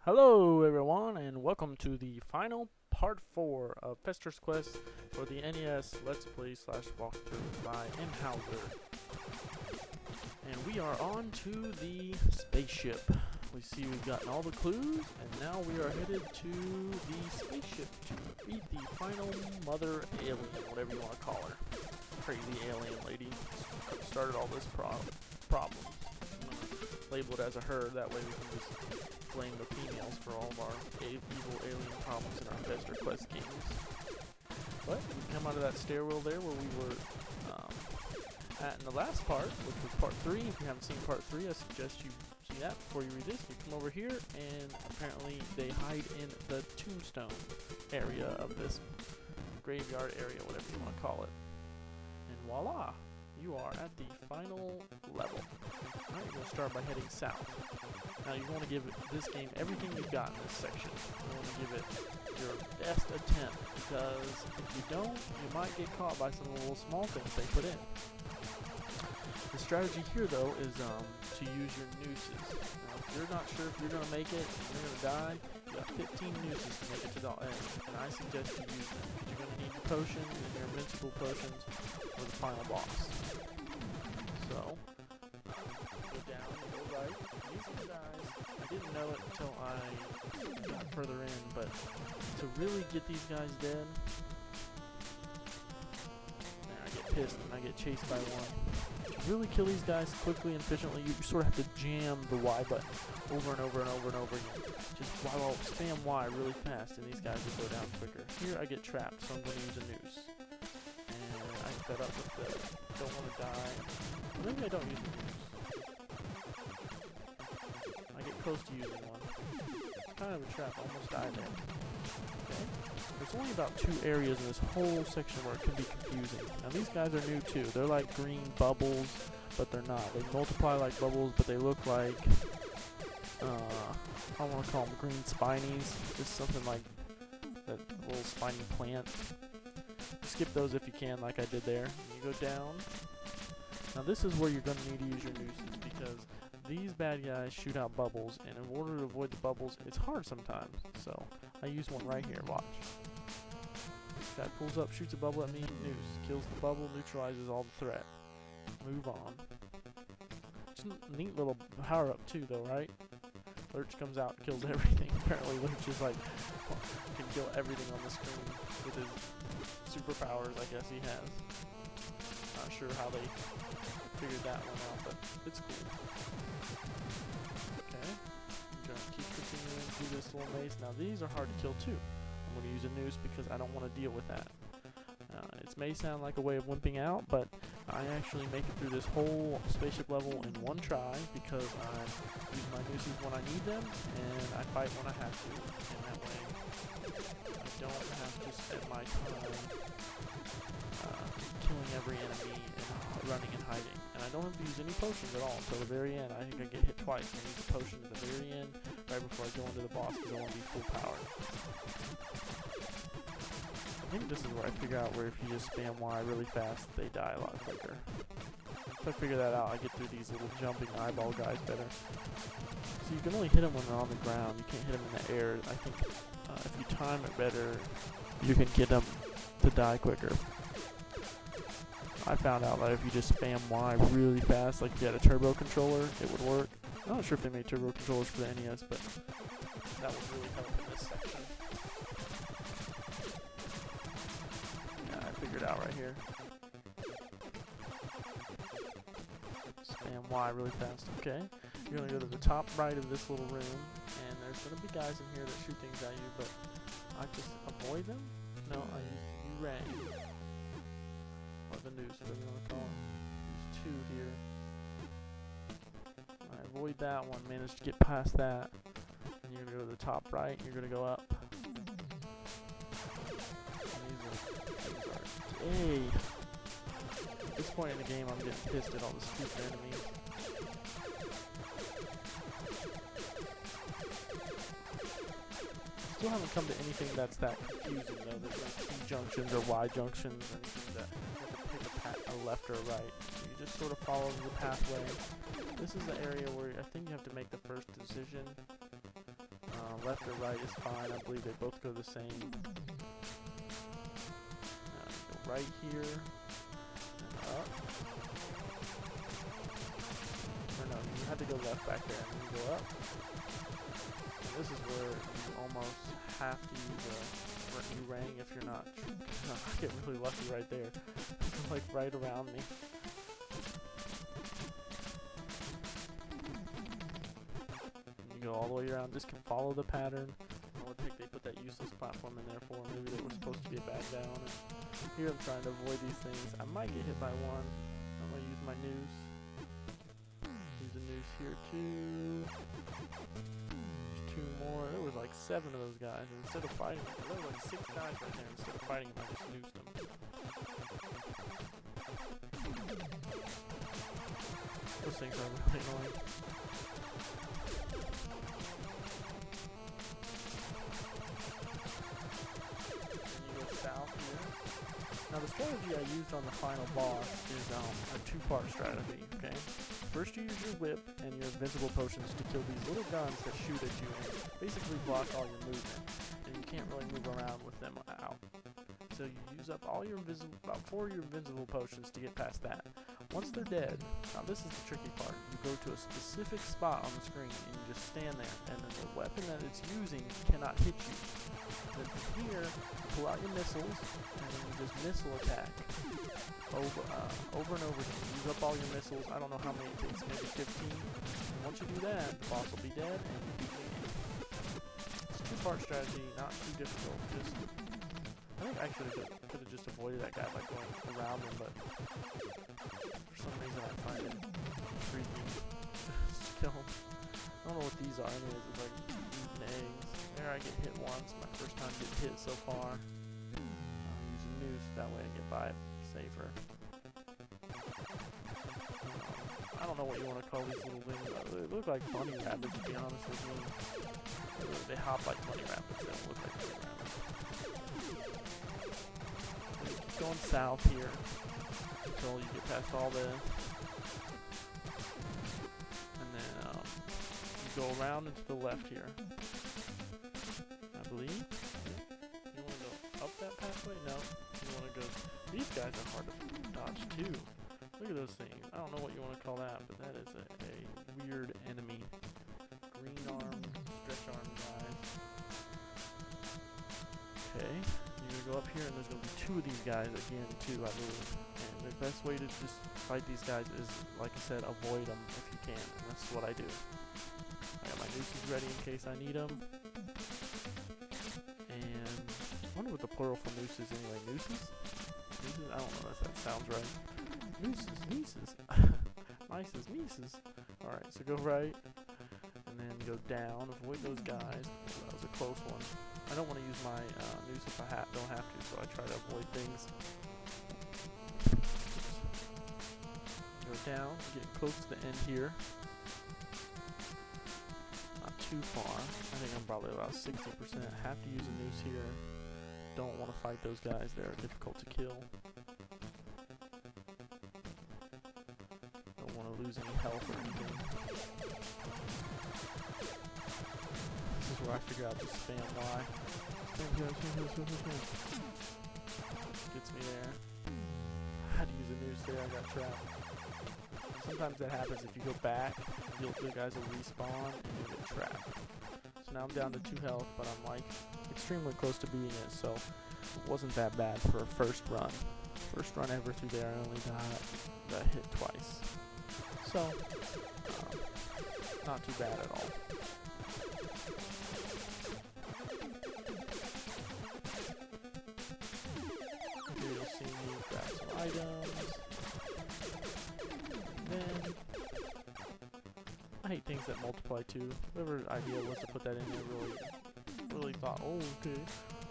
Hello everyone and welcome to the final part 4 of Fester's Quest for the NES Let's Play slash walkthrough by Hauser. And we are on to the spaceship. We see we've gotten all the clues and now we are headed to the spaceship to meet the final mother alien, whatever you want to call her. Crazy alien lady started all this problem. I'm going to label it as a her, that way we can just blame the females for all of our evil alien problems in our Fester Quest games. But we come out of that stairwell there where we were at in the last part, which was part 3. If you haven't seen part 3, I suggest you see that before you read this. You come over here, and apparently they hide in the tombstone area of this graveyard area, whatever you want to call it. And voila! You are at the final level. Alright, you're going to start by heading south. Now you want to give this game everything you've got in this section. You want to give it your best attempt, because if you don't, you might get caught by some of the little small things they put in. The strategy here, though, is to use your nooses. Now, if you're not sure if you're going to make it and you're going to die, you got 15 nooses to make it to the end, and I suggest you use them, because you're going to need your potions and your invincible potions for the final boss. So, go down, go right. These are the guys. I didn't know it until I got further in, but to really get these guys dead, I get pissed and I get chased by one. To really kill these guys quickly and efficiently, you sort of have to jam the Y button over and over and over and over again. Just spam Y really fast, and these guys will go down quicker. Here I get trapped, so I'm going to use a noose. And I fed up with the don't want to die. Maybe I don't use a noose. I get close to using one. It's kind of a trap, almost died there. Okay. There's only about 2 areas in this whole section where it can be confusing. Now these guys are new too. They're like green bubbles, but they're not. They multiply like bubbles, but they look like, I want to call them green spinies. Just something like that little spiny plant. Skip those if you can, like I did there. And you go down. Now this is where you're going to need to use your nooses, because these bad guys shoot out bubbles, and in order to avoid the bubbles, it's hard sometimes. So I use one right here, watch. Guy pulls up, shoots a bubble at me, noose. Kills the bubble, neutralizes all the threat. Move on. It's a neat little power up too though, right? Lurch comes out, kills everything. Apparently Lurch is like, can kill everything on the screen with his superpowers, I guess he has. Not sure how they figured that one out, but it's cool. Okay, I'm going to keep continuing through this little maze. Now these are hard to kill too. I'm going to use a noose because I don't want to deal with that. It may sound like a way of wimping out, but I actually make it through this whole spaceship level in one try, because I use my nooses when I need them, and I fight when I have to. And that way, I don't have to spend my time killing every enemy and running and hiding. And I don't have to use any potions at all until the very end. I think I get hit twice. I use a potion at the very end, right before I go into the boss, because I want to be full power. I think this is where I figure out where if you just spam Y really fast, they die a lot quicker. If I figure that out, I get through these little jumping eyeball guys better. So you can only hit them when they're on the ground. You can't hit them in the air. I think if you time it better, you can get them to die quicker. I found out that if you just spam Y really fast, like if you had a turbo controller, it would work. I'm not sure if they made turbo controllers for the NES, but that would really help in this section. Yeah, I figured it out right here. Spam Y really fast. Okay, you're going to go to the top right of this little room, and there's going to be guys in here that shoot things at you, but I just avoid them. No, I use the U-Ray. Or the noose, whatever you want to call it. There's 2 here. I avoid that one, managed to get past that. And you're going to go to the top right, you're going to go up. Hey! At this point in the game, I'm getting pissed at all the stupid enemies. Still haven't come to anything that's that confusing though. There's like T junctions or Y junctions or anything that you have to pick a left or a right. So you just sort of follow the pathway. This is the area where I think you have to make the first decision. left or right is fine. I believe they both go the same. Now you go right here and up. Or no, you had to go left back there and then you go up. And this is where you almost have to use a new ring if you're not. I get really lucky right there. Like right around me. Go all the way around, just can follow the pattern. I would think they put that useless platform in there for maybe they were supposed to be a back down. And here I'm trying to avoid these things. I might get hit by one. I'm gonna use my noose. Use a noose here too. There's 2 more. There was like 7 of those guys. And instead of fighting them, there were like 6 guys right there. Instead of fighting them, I just noosed them. Those things are really annoying. Now the strategy I used on the final boss is a 2-part strategy, okay? First you use your whip and your invincible potions to kill these little guns that shoot at you and basically block all your movement. And you can't really move around with them out. So you use up all your about 4 of your invincible potions to get past that. Once they're dead, now this is the tricky part, you go to a specific spot on the screen and you just stand there, and then the weapon that it's using cannot hit you. Then from here, you pull out your missiles, and then you just missile attack over and over again. Use up all your missiles. I don't know how many it takes, maybe 15. And once you do that, the boss will be dead, and you beat the game. It's a 2-part strategy, not too difficult. Just, I think I could have just avoided that guy by going around him, but for some reason I find it intriguing to kill him. I don't know what these are. Anyways, it's like eating eggs. There I get hit once, my first time getting hit so far. I'll use a noose, that way I get by it safer. I don't know what you want to call these little things. They look like bunny rabbits, to be honest with you. They hop like bunny rabbits, they don't look like bunny rabbits. Keep going south here until you get past all this. And then you go around and to the left here. You want to go up that pathway? No. You want to go... These guys are hard to dodge too. Look at those things. I don't know what you want to call that, but that is a weird enemy. Green arm, stretch arm guys. Okay. You're going to go up here and there's going to be 2 of these guys again too, I believe. And the best way to just fight these guys is, like I said, avoid them if you can. And that's what I do. I got my nooses ready in case I need them. I wonder what the plural for noose is anyway. Nooses? Nooses? I don't know if that sounds right. Nooses, nieces. Mices, nieces. Alright, so go right. And then go down. Avoid those guys. That was a close one. I don't want to use my noose if I don't have to, so I try to avoid things. Go down. Getting close to the end here. Not too far. I think I'm probably about 60%. Have to use a noose here. Don't want to fight those guys. They're difficult to kill. Don't want to lose any health or anything. This is where I figure out to spam Y. Spam. Gets me there. I had to use a noose there. I got trapped. Sometimes that happens if you go back. The guys will respawn and you'll get trapped. So now I'm down to 2 health, but I'm like extremely close to beating it, so it wasn't that bad for a first run. First run ever through there, I only got hit twice. So, not too bad at all. Here you'll see me grab some items. Then I hate things that multiply too. Whoever idea was to put that in there really thought, oh, okay,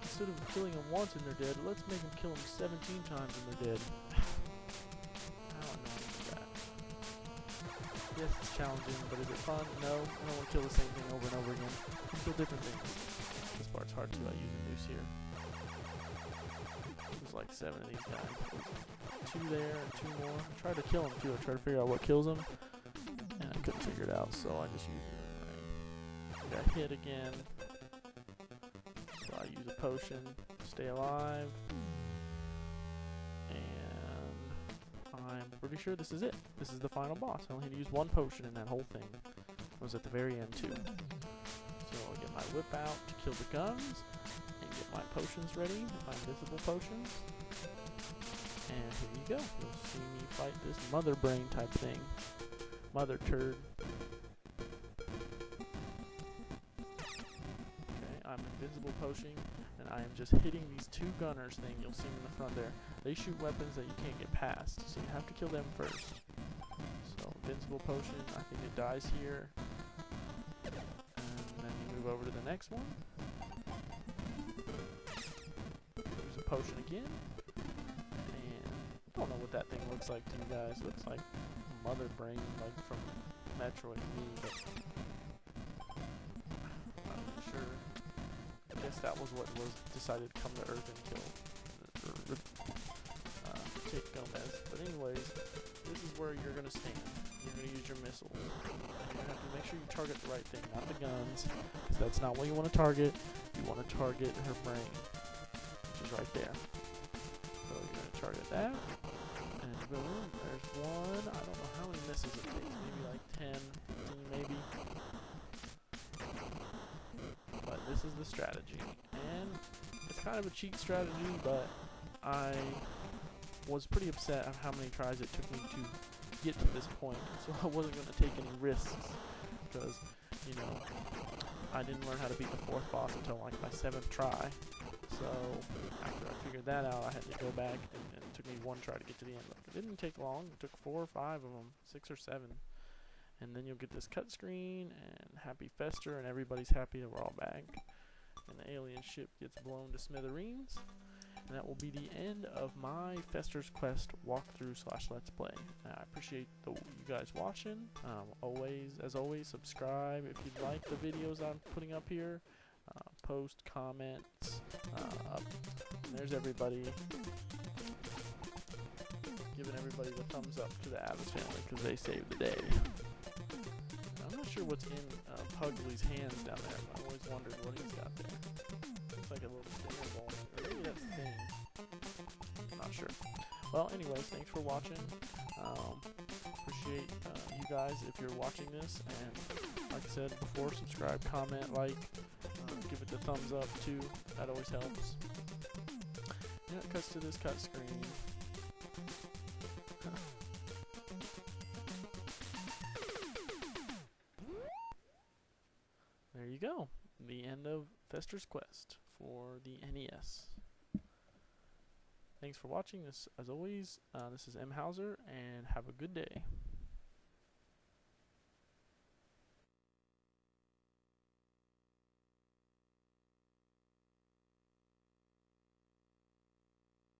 instead of killing them once and they're dead, let's make them kill them 17 times and they're dead. I don't know how to do that. Yes, it's challenging, but is it fun? No, I don't want to kill the same thing over and over again. I kill different things. This part's hard too. I use a noose here. There's like 7 of these guys. 2 there and 2 more. I tried to kill them too. I tried to figure out what kills them. And I couldn't figure it out, so I just used it. I got hit again. use a potion to stay alive. And I'm pretty sure this is it. This is the final boss. I only had to use one potion in that whole thing. It was at the very end too. So I'll get my whip out to kill the guns, and get my potions ready, my invisible potions. And here you go. You'll see me fight this mother brain type thing. Mother turd. Okay, I'm invisible potioning, and I am just hitting these two gunners thing. You'll see them in the front there. They shoot weapons that you can't get past, so you have to kill them first. So invincible potion, I think it dies here. And then you move over to the next one. Use a potion again. And I don't know what that thing looks like to you guys. It looks like mother brain, like from Metroid to me, but I'm not sure. I guess that was what was decided to come to Earth and kill Kate Gomez. But anyways, this is where you're going to stand. You're going to use your missiles. You're going to have to make sure you target the right thing, not the guns, because that's not what you want to target. You want to target her brain, which is right there. So you're going to target that, and boom, there's one. I don't know how many misses it takes, maybe like 10, 15 maybe. But this is the strategy, and it's kind of a cheat strategy, but I was pretty upset at how many tries it took me to get to this point, so I wasn't going to take any risks, because, you know, I didn't learn how to beat the 4th boss until like my 7th try. So after I figured that out, I had to go back, and it took me 1 try to get to the end. Like, it didn't take long. It took 4 or 5 of them, 6 or 7. And then you'll get this cut screen, and happy Fester, and everybody's happy that we're all back. And the alien ship gets blown to smithereens. And that will be the end of my Fester's Quest walkthrough / let's play. I appreciate you guys watching. As always, subscribe if you like the videos I'm putting up here. Post, comments. There's everybody. Giving everybody the thumbs up to the Abbas family because they saved the day. I'm not sure what's in Pugsley's hands down there. I always wondered what he's got there. Looks like a little dinner bowl. Or maybe that's the thing. I'm not sure. Well, anyways, thanks for watching. Appreciate you guys if you're watching this. And like I said before, subscribe, comment, like. Give it the thumbs up too. That always helps. Yeah, it cuts to this cut screen. There you go. The end of Fester's Quest for the NES. Thanks for watching this. As always, this is M. Hauser, and have a good day.